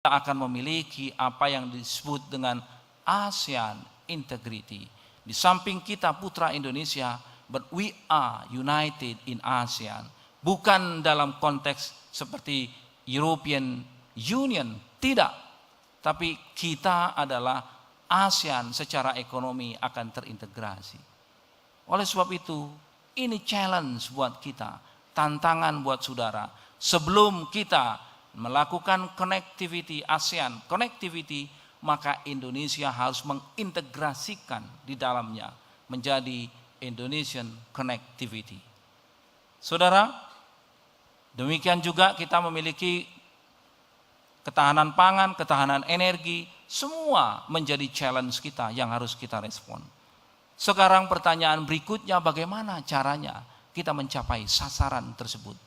kita akan memiliki apa yang disebut dengan ASEAN Integrity. Di samping kita putra Indonesia, but we are united in ASEAN. Bukan dalam konteks seperti European Union, tidak. Tapi kita adalah ASEAN secara ekonomi akan terintegrasi. Oleh sebab itu, ini challenge buat kita, tantangan buat saudara. Sebelum kita melakukan connectivity ASEAN, connectivity, maka Indonesia harus mengintegrasikan di dalamnya menjadi Indonesian Connectivity. Saudara, demikian juga kita memiliki ketahanan pangan, ketahanan energi, semua menjadi challenge kita yang harus kita respon. Sekarang pertanyaan berikutnya, bagaimana caranya kita mencapai sasaran tersebut?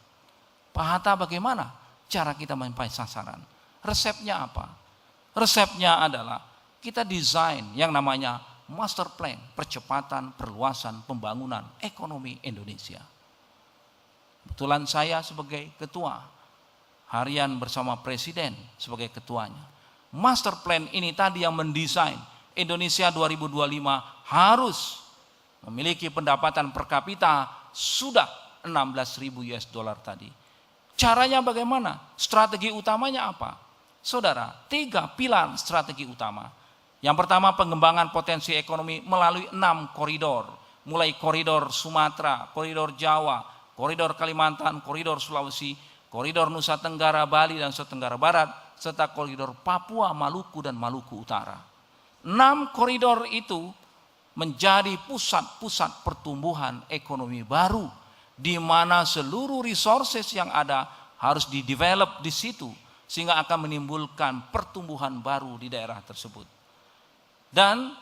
Pak Hatta, bagaimana cara kita mencapai sasaran? Resepnya apa? Resepnya adalah kita desain yang namanya master plan percepatan perluasan pembangunan ekonomi Indonesia. Kebetulan saya sebagai ketua harian bersama Presiden sebagai ketuanya. Master plan ini tadi yang mendesain Indonesia 2025 harus memiliki pendapatan per kapita sudah 16.000 US dollar tadi. Caranya bagaimana? Strategi utamanya apa? Saudara, 3 pilar strategi utama. Yang pertama, pengembangan potensi ekonomi melalui 6 koridor. Mulai koridor Sumatera, koridor Jawa, koridor Kalimantan, koridor Sulawesi, koridor Nusa Tenggara, Bali, dan Nusa Tenggara Barat, serta koridor Papua, Maluku, dan Maluku Utara. 6 koridor itu menjadi pusat-pusat pertumbuhan ekonomi baru, di mana seluruh resources yang ada harus di-develop di situ, sehingga akan menimbulkan pertumbuhan baru di daerah tersebut. Dan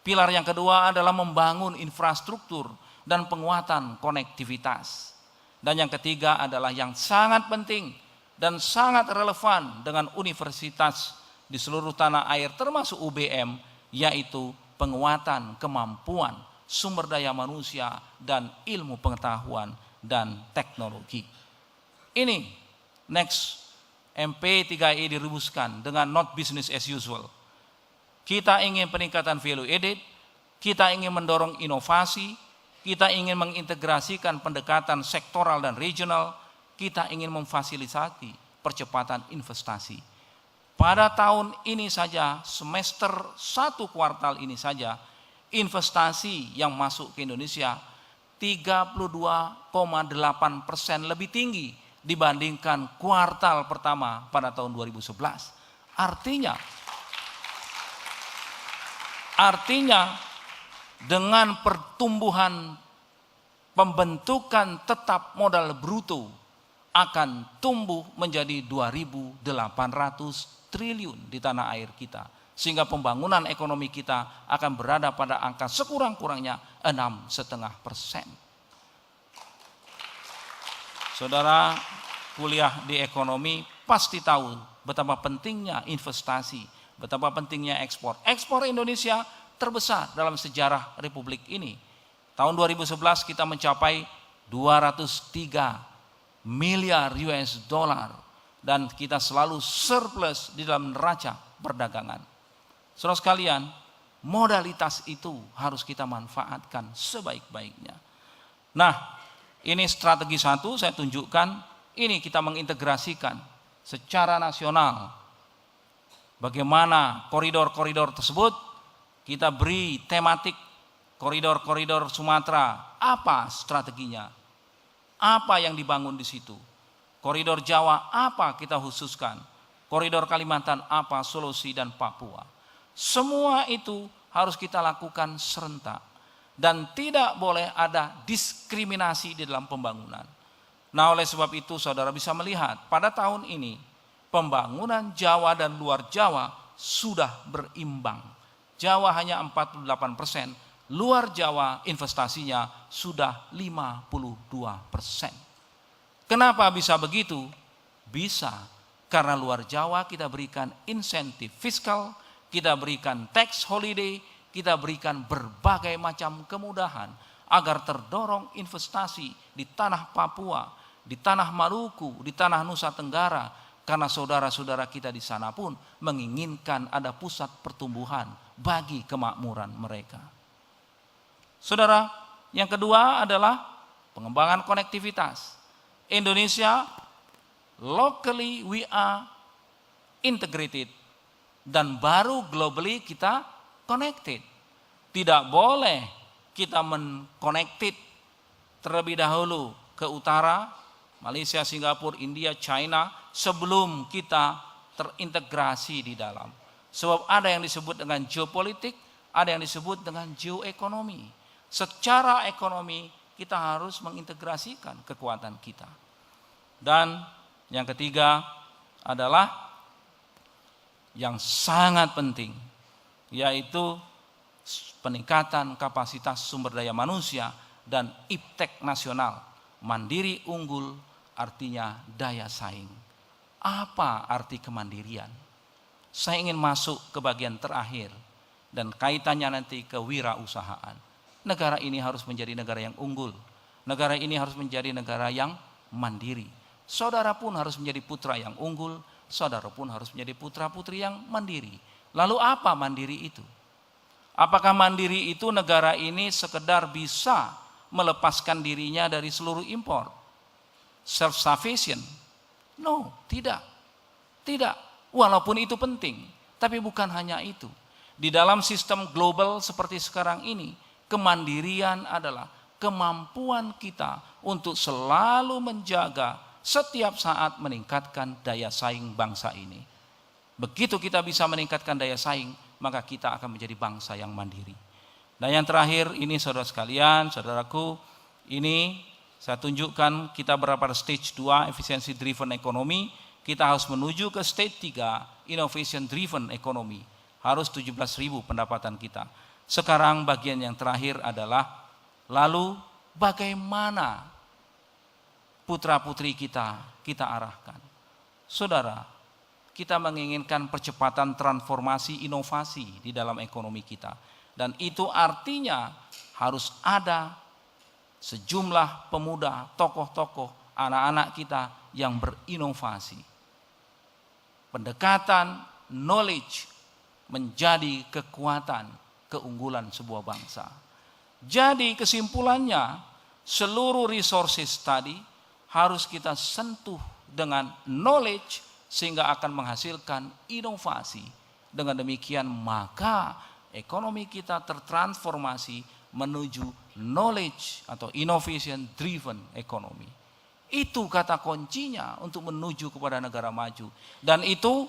pilar yang kedua adalah membangun infrastruktur dan penguatan konektivitas. Dan yang ketiga adalah yang sangat penting dan sangat relevan dengan universitas di seluruh tanah air termasuk UBM, yaitu penguatan kemampuan sumber daya manusia dan ilmu pengetahuan dan teknologi. Ini next MP3E dirumuskan dengan not business as usual. Kita ingin peningkatan value added, kita ingin mendorong inovasi, kita ingin mengintegrasikan pendekatan sektoral dan regional, kita ingin memfasilitasi percepatan investasi. Pada tahun ini saja, semester 1 kuartal ini saja, investasi yang masuk ke Indonesia 32,8% lebih tinggi dibandingkan kuartal pertama pada tahun 2011. Artinya dengan pertumbuhan pembentukan tetap modal bruto akan tumbuh menjadi 2.800 triliun di tanah air kita. Sehingga pembangunan ekonomi kita akan berada pada angka sekurang-kurangnya 6,5%. Saudara kuliah di ekonomi pasti tahu betapa pentingnya investasi, betapa pentingnya ekspor. Ekspor Indonesia terbesar dalam sejarah Republik ini. Tahun 2011 kita mencapai 203 miliar US dollar dan kita selalu surplus di dalam neraca perdagangan. Saudara sekalian, modalitas itu harus kita manfaatkan sebaik-baiknya. Nah, ini strategi 1 saya tunjukkan, ini kita mengintegrasikan secara nasional. Bagaimana koridor-koridor tersebut, kita beri tematik koridor-koridor Sumatera, apa strateginya? Apa yang dibangun di situ? Koridor Jawa, apa kita khususkan? Koridor Kalimantan, apa Sulawesi dan Papua? Semua itu harus kita lakukan serentak dan tidak boleh ada diskriminasi di dalam pembangunan. Nah, oleh sebab itu saudara bisa melihat pada tahun ini pembangunan Jawa dan luar Jawa sudah berimbang. Jawa hanya 48%, luar Jawa investasinya sudah 52%. Kenapa bisa begitu? Bisa karena luar Jawa kita berikan insentif fiskal, kita berikan tax holiday, kita berikan berbagai macam kemudahan agar terdorong investasi di tanah Papua, di tanah Maluku, di tanah Nusa Tenggara. Karena saudara-saudara kita di sana pun menginginkan ada pusat pertumbuhan bagi kemakmuran mereka. Saudara, yang kedua adalah pengembangan konektivitas. Indonesia, locally we are integrated. Dan baru globally kita connected. Tidak boleh kita men-connected terlebih dahulu ke utara, Malaysia, Singapura, India, China, sebelum kita terintegrasi di dalam. Sebab ada yang disebut dengan geopolitik, ada yang disebut dengan geoekonomi. Secara ekonomi kita harus mengintegrasikan kekuatan kita. Dan yang ketiga adalah yang sangat penting, yaitu peningkatan kapasitas sumber daya manusia dan iptek nasional. Mandiri unggul artinya daya saing. Apa arti kemandirian? Saya ingin masuk ke bagian terakhir dan kaitannya nanti ke wirausahaan. Negara ini harus menjadi negara yang unggul. Negara ini harus menjadi negara yang mandiri. Saudara pun harus menjadi putra yang unggul. Saudara pun harus menjadi putra-putri yang mandiri. Lalu apa mandiri itu? Apakah mandiri itu negara ini sekedar bisa melepaskan dirinya dari seluruh impor? Self-sufficient? No, tidak. Tidak, walaupun itu penting. Tapi bukan hanya itu. Di dalam sistem global seperti sekarang ini, kemandirian adalah kemampuan kita untuk selalu menjaga setiap saat meningkatkan daya saing bangsa ini. Begitu kita bisa meningkatkan daya saing, maka kita akan menjadi bangsa yang mandiri. Dan yang terakhir ini saudara sekalian, saudaraku, ini saya tunjukkan kita berada pada stage 2, efficiency driven economy. Kita harus menuju ke stage 3, innovation driven economy. Harus 17.000 pendapatan kita. Sekarang bagian yang terakhir adalah, lalu bagaimana putra-putri kita arahkan. Saudara, kita menginginkan percepatan transformasi inovasi di dalam ekonomi kita. Dan itu artinya harus ada sejumlah pemuda, tokoh-tokoh, anak-anak kita yang berinovasi. Pendekatan knowledge menjadi kekuatan, keunggulan sebuah bangsa. Jadi kesimpulannya, seluruh resources tadi harus kita sentuh dengan knowledge sehingga akan menghasilkan inovasi. Dengan demikian maka ekonomi kita tertransformasi menuju knowledge atau innovation driven economy. Itu kata kuncinya untuk menuju kepada negara maju. Dan itu